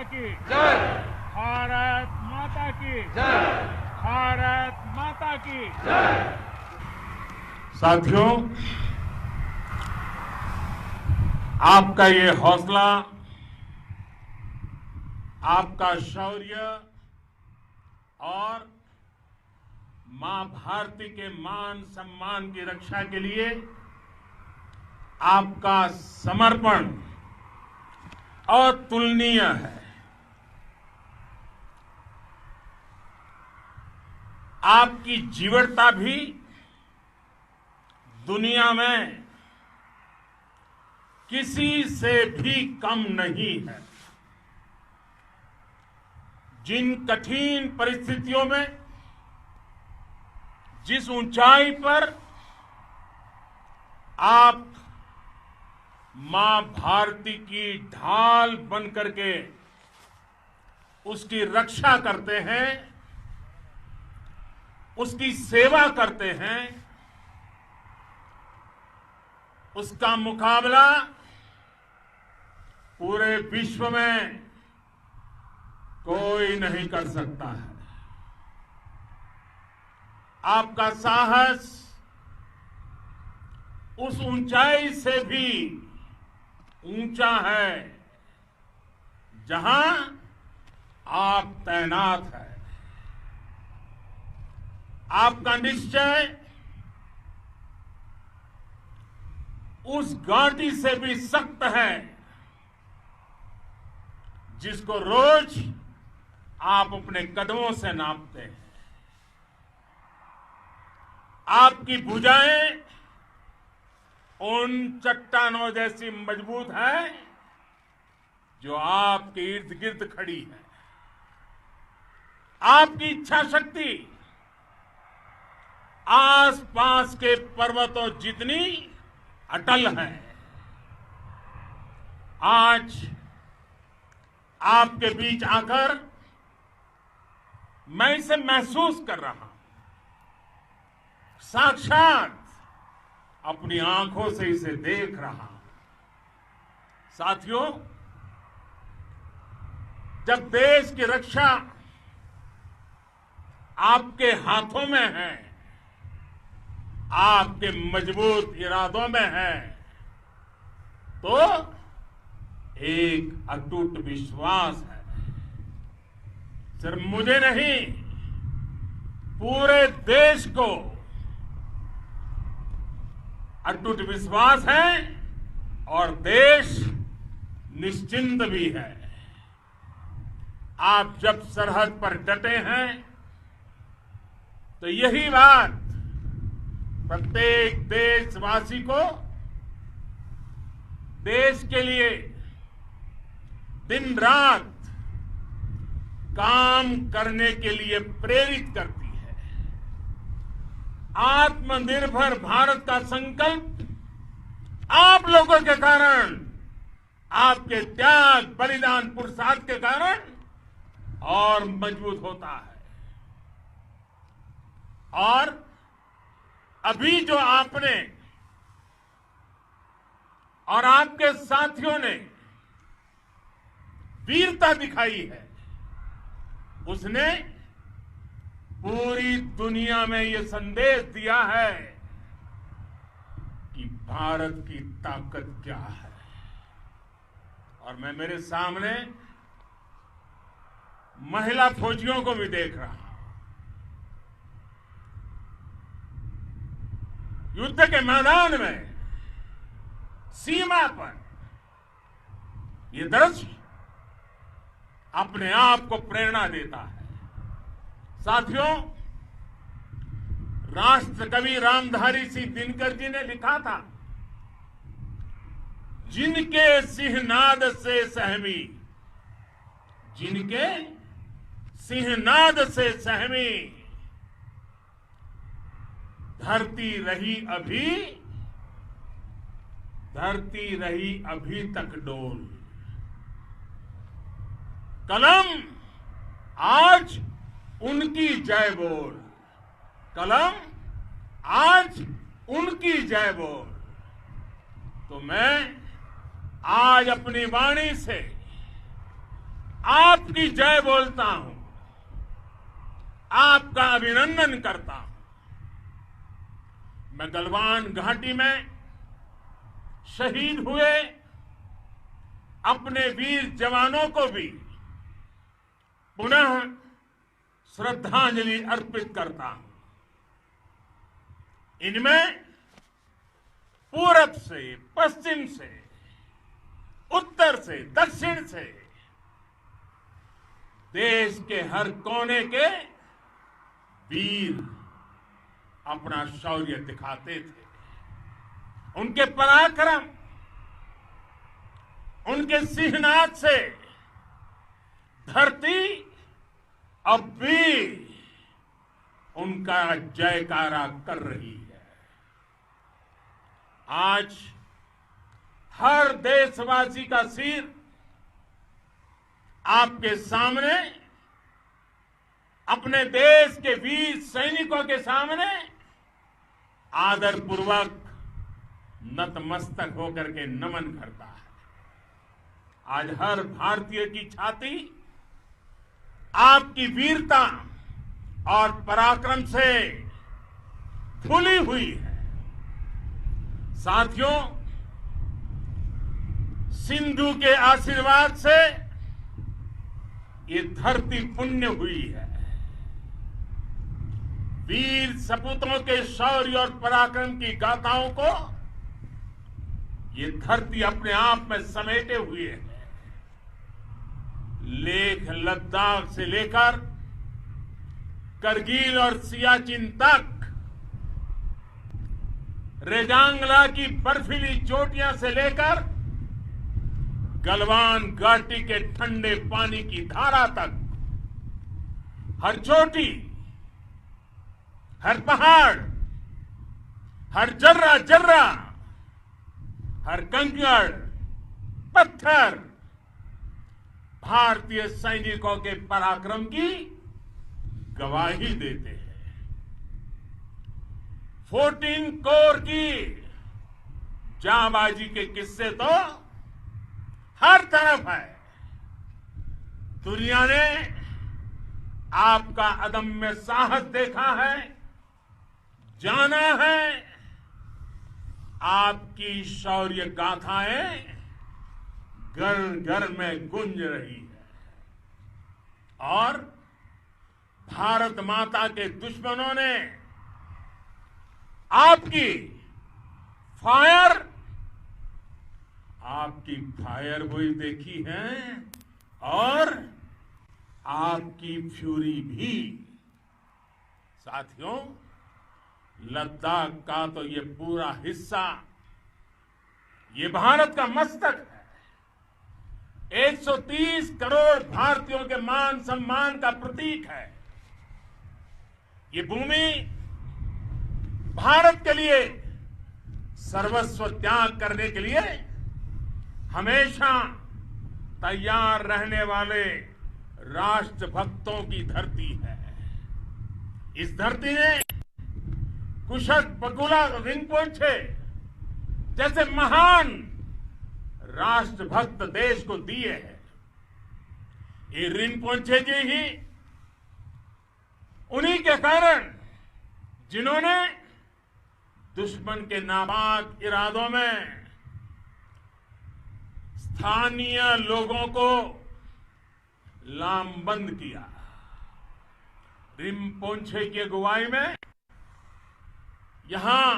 की जय। भारत माता की जय। भारत माता की जय। साथियों, आपका ये हौसला, आपका शौर्य और मां भारती के मान सम्मान की रक्षा के लिए आपका समर्पण अतुलनीय है। आपकी जीवटता भी दुनिया में किसी से भी कम नहीं है। जिन कठिन परिस्थितियों में, जिस ऊंचाई पर आप मां भारती की ढाल बन करके उसकी रक्षा करते हैं, उसकी सेवा करते हैं, उसका मुकाबला पूरे विश्व में कोई नहीं कर सकता है। आपका साहस उस ऊंचाई से भी ऊंचा है जहां आप तैनात हैं। आपका निश्चय उस घाटी से भी सख्त है जिसको रोज आप अपने कदमों से नापते हैं। आपकी भुजाएं उन चट्टानों जैसी मजबूत है जो आपके इर्द गिर्द खड़ी है। आपकी इच्छा शक्ति आसपास के पर्वतों जितनी अटल है। आज आपके बीच आकर मैं इसे महसूस कर रहा हूं, साक्षात अपनी आंखों से इसे देख रहा हूं। साथियों, जब देश की रक्षा आपके हाथों में है, आपके मजबूत इरादों में है, तो एक अटूट विश्वास है। सिर्फ मुझे नहीं, पूरे देश को अटूट विश्वास है और देश निश्चिंत भी है। आप जब सरहद पर डटे हैं तो यही बात प्रत्येक देशवासी को देश के लिए दिन रात काम करने के लिए प्रेरित करती है। आत्मनिर्भर भारत का संकल्प आप लोगों के कारण, आपके त्याग, बलिदान, पुरुषार्थ के कारण और मजबूत होता है। और अभी जो आपने और आपके साथियों ने वीरता दिखाई है, उसने पूरी दुनिया में यह संदेश दिया है कि भारत की ताकत क्या है। और मैं मेरे सामने महिला फौजियों को भी देख रहा हूं। युद्ध के मैदान में, सीमा पर, यह दृश्य अपने आप को प्रेरणा देता है। साथियों, राष्ट्र कवि रामधारी सिंह दिनकर जी ने लिखा था, जिनके सिंहनाद से सहमी, जिनके सिंहनाद से सहमी, धरती रही अभी तक डोल। कलम आज उनकी जय बोल, कलम आज उनकी जय बोल। तो मैं आज अपनी वाणी से आपकी जय बोलता हूं, आपका अभिनंदन करता हूं। मैं गलवान घाटी में शहीद हुए अपने वीर जवानों को भी पुनः श्रद्धांजलि अर्पित करता हूं। इनमें पूरब से, पश्चिम से, उत्तर से, दक्षिण से देश के हर कोने के वीर अपना शौर्य दिखाते थे। उनके पराक्रम, उनके सिंहनाद से धरती अब भी उनका जयकारा कर रही है। आज हर देशवासी का सिर आपके सामने, अपने देश के वीर सैनिकों के सामने आदरपूर्वक नतमस्तक होकर के नमन करता है। आज हर भारतीय की छाती आपकी वीरता और पराक्रम से फूली हुई है। साथियों, सिंधु के आशीर्वाद से ये धरती पुण्य हुई है। वीर सपूतों के शौर्य और पराक्रम की गाथाओं को ये धरती अपने आप में समेटे हुए है। लेह लद्दाख से लेकर करगिल और सियाचिन तक, रेजांगला की बर्फीली चोटियां से लेकर गलवान घाटी के ठंडे पानी की धारा तक, हर चोटी, हर पहाड़, हर जर्रा जर्रा, हर कंकड़, पत्थर भारतीय सैनिकों के पराक्रम की गवाही देते हैं। 14 कोर की जांबाजी के किस्से तो हर तरफ है। दुनिया ने आपका अदम्य साहस देखा है, जाना है। आपकी शौर्य गाथाएं घर घर में गूंज रही है और भारत माता के दुश्मनों ने आपकी फायर हुई देखी है और आपकी फ्यूरी भी। साथियों, लद्दाख का तो ये पूरा हिस्सा ये भारत का मस्तक है। 130 करोड़ भारतीयों के मान सम्मान का प्रतीक है। ये भूमि भारत के लिए सर्वस्व त्याग करने के लिए हमेशा तैयार रहने वाले राष्ट्रभक्तों की धरती है। इस धरती ने कुशक बकुला रिंपोचे जैसे महान राष्ट्रभक्त देश को दिए हैं। ये रिंपोचे जी ही उन्हीं के कारण जिन्होंने दुश्मन के नापाक इरादों में स्थानीय लोगों को लामबंद किया। रिंपोचे की अगुवाई में यहां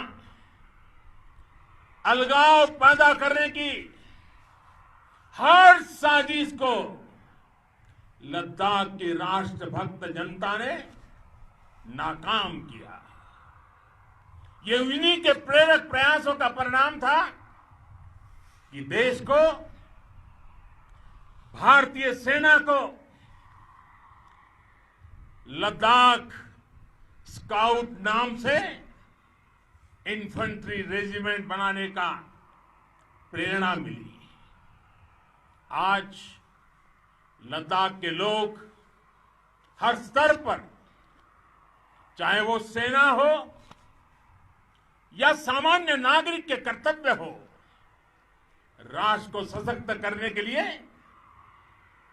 अलगाव पैदा करने की हर साजिश को लद्दाख की राष्ट्रभक्त जनता ने नाकाम किया। ये उन्हीं के प्रेरक प्रयासों का परिणाम था कि देश को, भारतीय सेना को लद्दाख स्काउट नाम से इन्फेंट्री रेजिमेंट बनाने का प्रेरणा मिली। आज लद्दाख के लोग हर स्तर पर, चाहे वो सेना हो या सामान्य नागरिक के कर्तव्य हो, राष्ट्र को सशक्त करने के लिए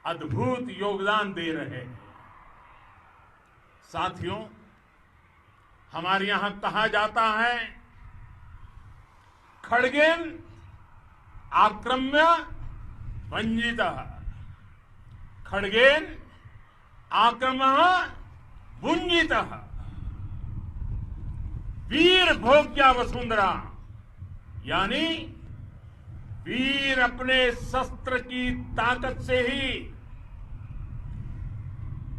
अद्भुत योगदान दे रहे हैं। साथियों, हमारे यहां कहा जाता है, खड्गेन आक्रम्य भंजितः, खड्गेन आक्रम्य भुंजितः, वीर भोग्या वसुंधरा, यानी वीर अपने शस्त्र की ताकत से ही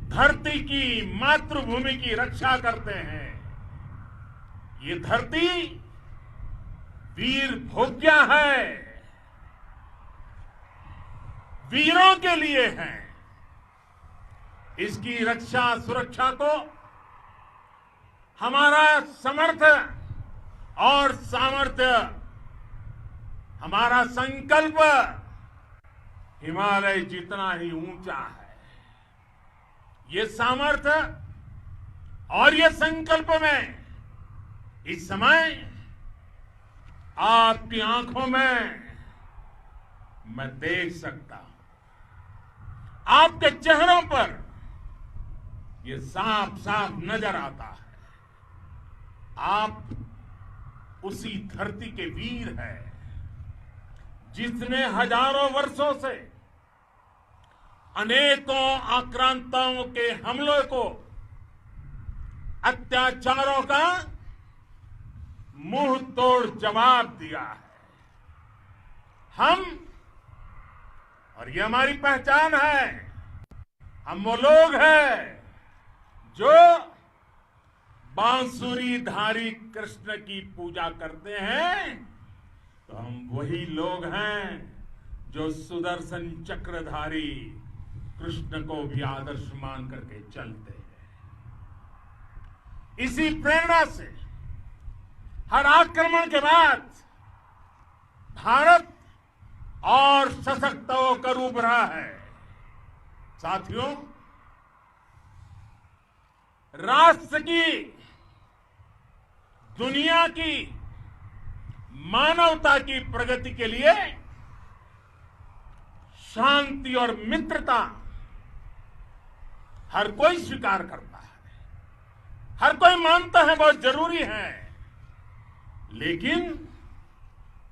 धरती की, मातृभूमि की रक्षा करते हैं। ये धरती वीर भोग्या है, वीरों के लिए है। इसकी रक्षा सुरक्षा को हमारा समर्थ और सामर्थ्य, हमारा संकल्प हिमालय जितना ही ऊंचा है। ये सामर्थ्य और ये संकल्प में इस समय आपकी आंखों में मैं देख सकता हूं। आपके चेहरों पर ये साफ साफ नजर आता है। आप उसी धरती के वीर हैं जिसने हजारों वर्षों से अनेकों आक्रांताओं के हमलों को, अत्याचारों का मुंह तोड़ जवाब दिया है। हम, और ये हमारी पहचान है, हम वो लोग हैं जो बांसुरीधारी कृष्ण की पूजा करते हैं, तो हम वही लोग हैं जो सुदर्शन चक्रधारी कृष्ण को भी आदर्श मान करके चलते हैं। इसी प्रेरणा से हर आक्रमण के बाद भारत और सशक्त होकर उभरा है। साथियों, राष्ट्र की, दुनिया की, मानवता की प्रगति के लिए शांति और मित्रता हर कोई स्वीकार करता है, हर कोई मानता है बहुत जरूरी है। लेकिन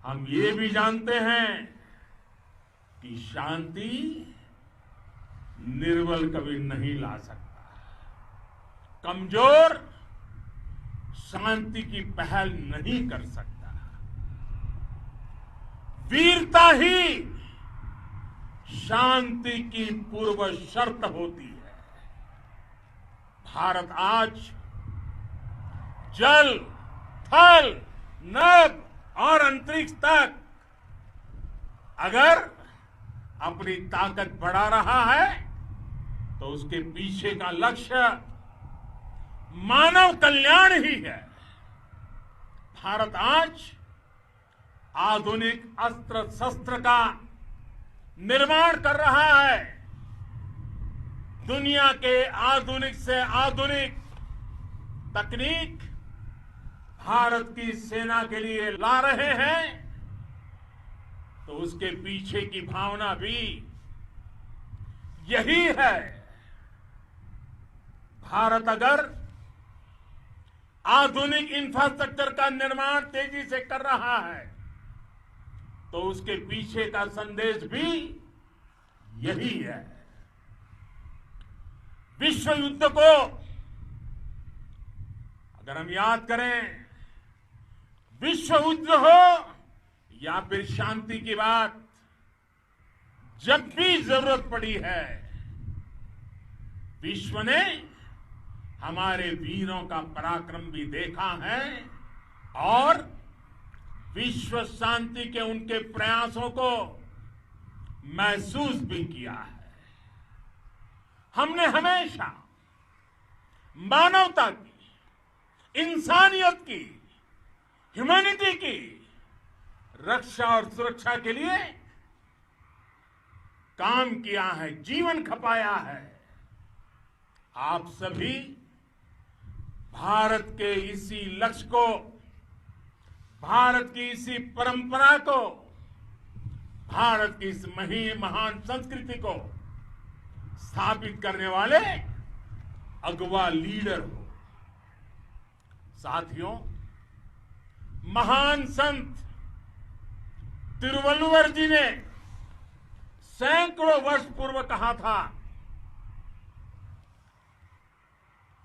हम ये भी जानते हैं कि शांति निर्बल कभी नहीं ला सकता। कमजोर शांति की पहल नहीं कर सकता। वीरता ही शांति की पूर्व शर्त होती है। भारत आज जल, थल, नभ और अंतरिक्ष तक अगर अपनी ताकत बढ़ा रहा है तो उसके पीछे का लक्ष्य मानव कल्याण ही है। भारत आज आधुनिक अस्त्र शस्त्र का निर्माण कर रहा है। दुनिया के आधुनिक से आधुनिक तकनीक भारत की सेना के लिए ला रहे हैं, तो उसके पीछे की भावना भी यही है। भारत अगर आधुनिक इंफ्रास्ट्रक्चर का निर्माण तेजी से कर रहा है तो उसके पीछे का संदेश भी यही है। विश्व युद्ध को अगर हम याद करें, विश्व युद्ध हो या फिर शांति की बात, जब भी जरूरत पड़ी है विश्व ने हमारे वीरों का पराक्रम भी देखा है और विश्व शांति के उनके प्रयासों को महसूस भी किया है। हमने हमेशा मानवता की, इंसानियत की, ह्यूमैनिटी की रक्षा और सुरक्षा के लिए काम किया है, जीवन खपाया है। आप सभी भारत के इसी लक्ष्य को, भारत की इसी परंपरा को, भारत की इस महान संस्कृति को स्थापित करने वाले अगवा लीडर हो। साथियों, महान संत तिरुवल्लुवर जी ने सैकड़ों वर्ष पूर्व कहा था,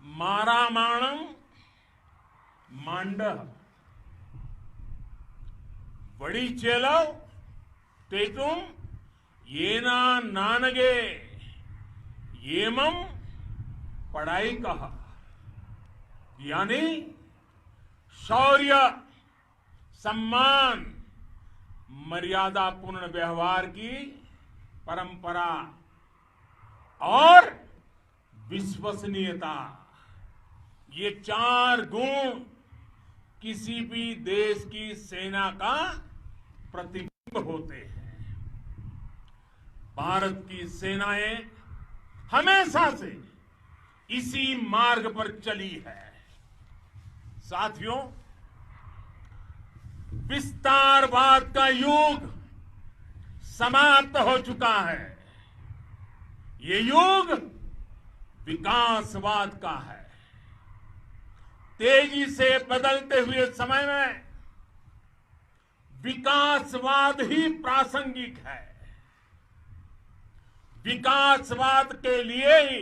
मारामाणम मांडह वड़ी चेलव तेतुम येना नानगे येमम पढ़ाई कहा। यानी शौर्य, सम्मान, मर्यादा पूर्ण व्यवहार की परंपरा और विश्वसनीयता, ये 4 गुण किसी भी देश की सेना का प्रतिबिंब होते हैं। भारत की सेनाएं हमेशा से इसी मार्ग पर चली है। साथियों, विस्तारवाद का युग समाप्त हो चुका है। ये युग विकासवाद का है। तेजी से बदलते हुए समय में विकासवाद ही प्रासंगिक है। विकासवाद के लिए ही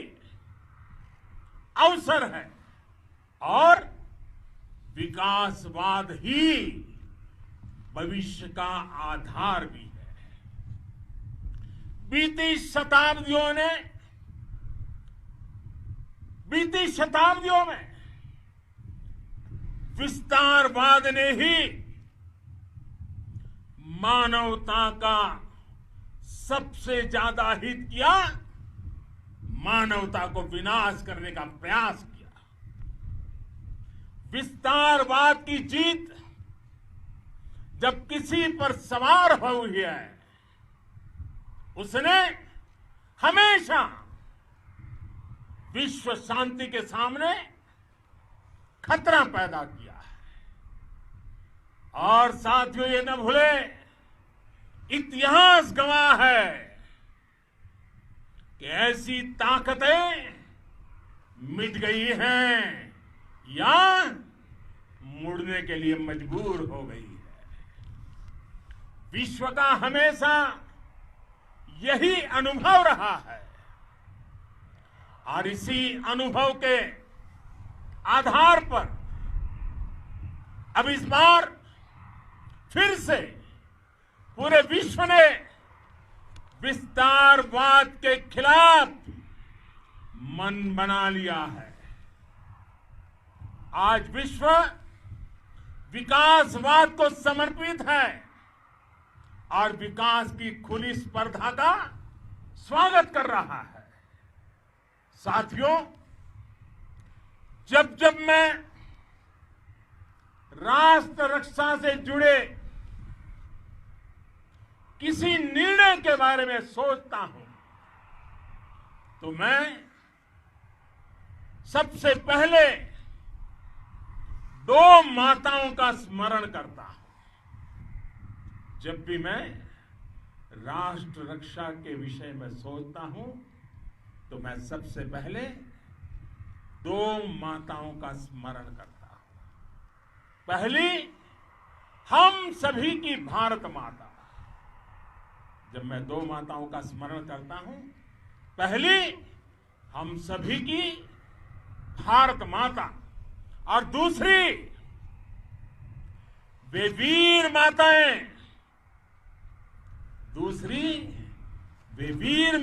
अवसर है और विकासवाद ही भविष्य का आधार भी है। बीती शताब्दियों में विस्तारवाद ने ही मानवता का सबसे ज्यादा हित किया, मानवता को विनाश करने का प्रयास किया। विस्तारवाद की जीत जब किसी पर सवार हुई है, उसने हमेशा विश्व शांति के सामने खतरा पैदा किया है। और साथियों, ये न भूले, इतिहास गवाह है कि ऐसी ताकतें मिट गई हैं या मुड़ने के लिए मजबूर हो गई है। विश्व का हमेशा यही अनुभव रहा है और इसी अनुभव के आधार पर अब इस बार फिर से पूरे विश्व ने विस्तारवाद के खिलाफ मन बना लिया है। आज विश्व विकासवाद को समर्पित है और विकास की खुली स्पर्धा का स्वागत कर रहा है। साथियों, जब जब मैं राष्ट्र रक्षा से जुड़े किसी निर्णय के बारे में सोचता हूं तो मैं सबसे पहले 2 माताओं का स्मरण करता हूं। जब भी मैं राष्ट्र रक्षा के विषय में सोचता हूं तो मैं सबसे पहले 2 माताओं का स्मरण करता हूं। पहली, हम सभी की भारत माता। जब मैं 2 माताओं का स्मरण करता हूं, पहली हम सभी की भारत माता और दूसरी वे वीर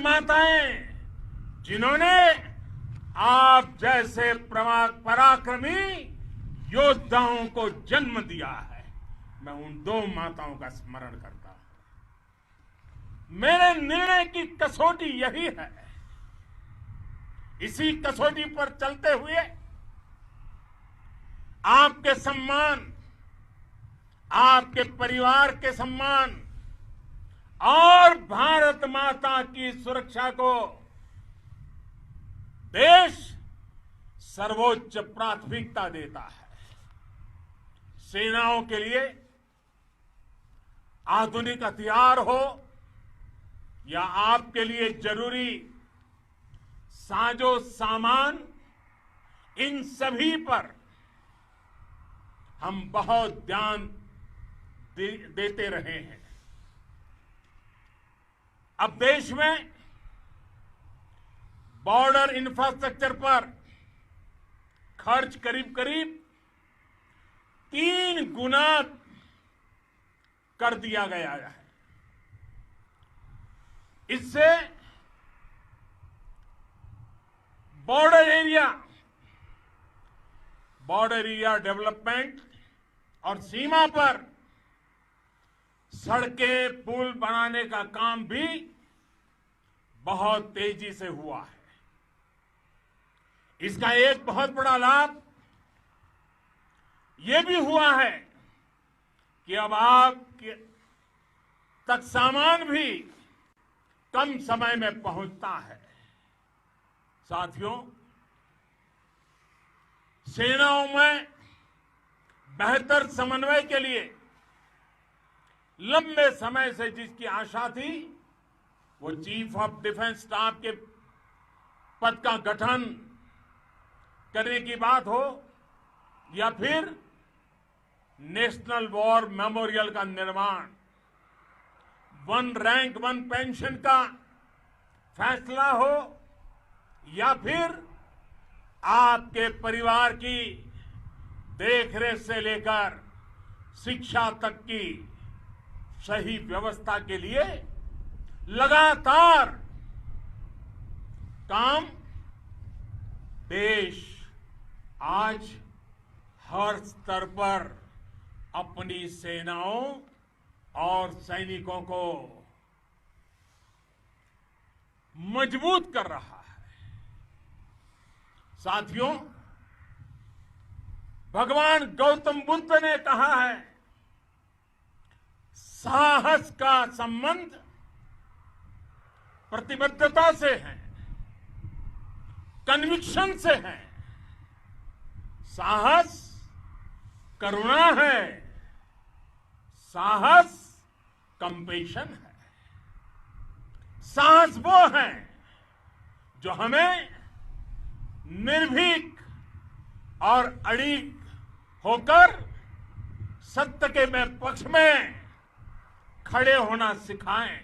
माताएं, जिन्होंने आप जैसे पराक्रमी योद्धाओं को जन्म दिया है। मैं उन 2 माताओं का स्मरण करता हूं। मेरे निर्णय की कसौटी यही है। इसी कसौटी पर चलते हुए आपके सम्मान, आपके परिवार के सम्मान और भारत माता की सुरक्षा को देश सर्वोच्च प्राथमिकता देता है। सेनाओं के लिए आधुनिक हथियार हो या आपके लिए जरूरी साजो सामान, इन सभी पर हम बहुत ध्यान देते रहे हैं। अब देश में बॉर्डर इंफ्रास्ट्रक्चर पर खर्च करीब करीब 3 गुना कर दिया गया है। इससे बॉर्डर एरिया डेवलपमेंट और सीमा पर सड़कें, पुल बनाने का काम भी बहुत तेजी से हुआ है। इसका एक बहुत बड़ा लाभ यह भी हुआ है कि अब आप तक सामान भी कम समय में पहुंचता है। साथियों, सेनाओं में बेहतर समन्वय के लिए लंबे समय से जिसकी आशा थी, वो चीफ ऑफ डिफेंस स्टाफ के पद का गठन करने की बात हो या फिर नेशनल वॉर मेमोरियल का निर्माण, 1 रैंक 1 पेंशन का फैसला हो या फिर आपके परिवार की देखरेख से लेकर शिक्षा तक की सही व्यवस्था के लिए लगातार काम, देश आज हर स्तर पर अपनी सेनाओं और सैनिकों को मजबूत कर रहा है। साथियों, भगवान गौतम बुद्ध ने कहा है, साहस का संबंध प्रतिबद्धता से है, कन्विक्शन से है। साहस करुणा है, साहस कंपेशन है। साहस वो है जो हमें निर्भीक और अड़िग होकर सत्य के पक्ष में खड़े होना सिखाएं।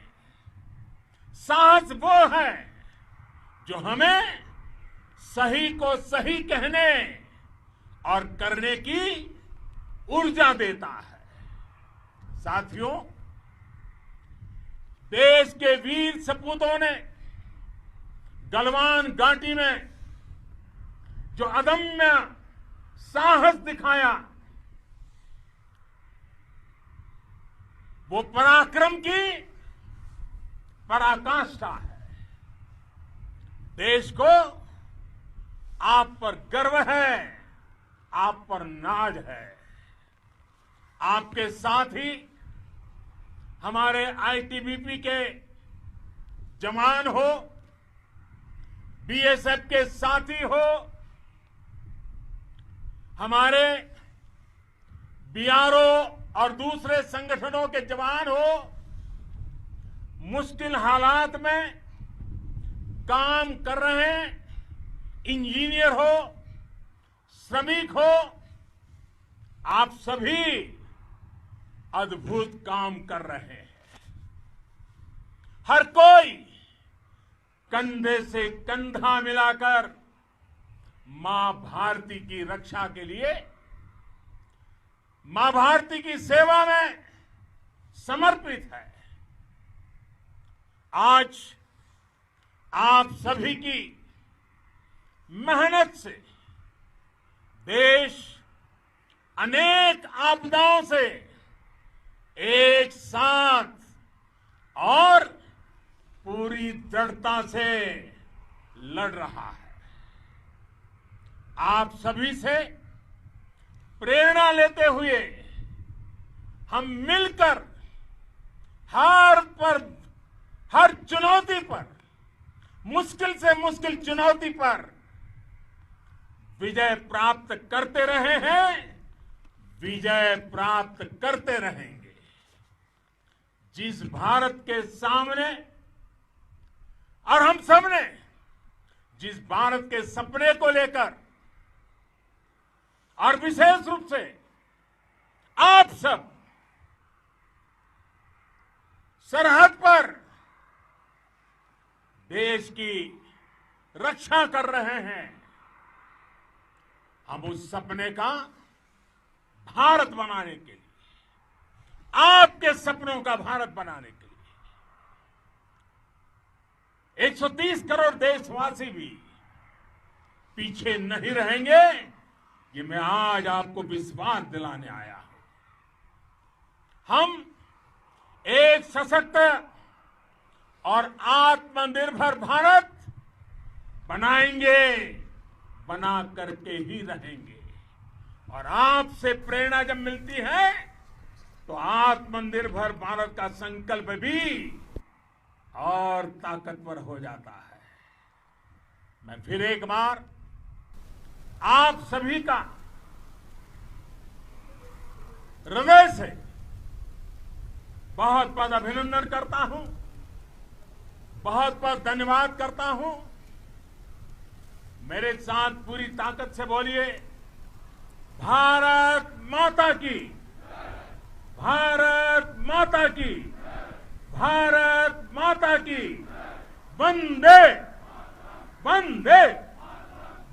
साहस वो है जो हमें सही को सही कहने और करने की ऊर्जा देता है। साथियों, देश के वीर सपूतों ने गलवान घाटी में जो अदम्य साहस दिखाया, वो पराक्रम की पराकाष्ठा है। देश को आप पर गर्व है, आप पर नाज है। आपके साथ ही हमारे आईटीबीपी के जवान हो, बीएसएफ के साथी हो, हमारे बीआरओ और दूसरे संगठनों के जवान हो, मुश्किल हालात में काम कर रहे हैं, इंजीनियर हो, श्रमिक हो, आप सभी अद्भुत काम कर रहे हैं। हर कोई कंधे से कंधा मिलाकर मां भारती की रक्षा के लिए, मां भारती की सेवा में समर्पित है। आज आप सभी की मेहनत से देश अनेक आपदाओं से एक साथ और पूरी दृढ़ता से लड़ रहा है। आप सभी से प्रेरणा लेते हुए हम मिलकर हर चुनौती पर, मुश्किल से मुश्किल चुनौती पर विजय प्राप्त करते रहे हैं, विजय प्राप्त करते रहेंगे। जिस भारत के सामने और हम सबने जिस भारत के सपने को लेकर और विशेष रूप से आप सब सरहद पर देश की रक्षा कर रहे हैं, हम उस सपने का भारत बनाने के लिए, आपके सपनों का भारत बनाने के लिए 130 करोड़ देशवासी भी पीछे नहीं रहेंगे, ये मैं आज आपको विश्वास दिलाने आया हूं। हम एक सशक्त और आत्मनिर्भर भारत बनाएंगे, बना करके ही रहेंगे। और आपसे प्रेरणा जब मिलती है तो आत्मनिर्भर भारत का संकल्प भी और ताकतवर हो जाता है। मैं फिर एक बार आप सभी का हृदय से बहुत बहुत अभिनंदन करता हूं, बहुत बहुत धन्यवाद करता हूं। मेरे साथ पूरी ताकत से बोलिए, भारत माता की, भारत माता की, भारत माता की, वंदे वंदे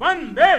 वंदे।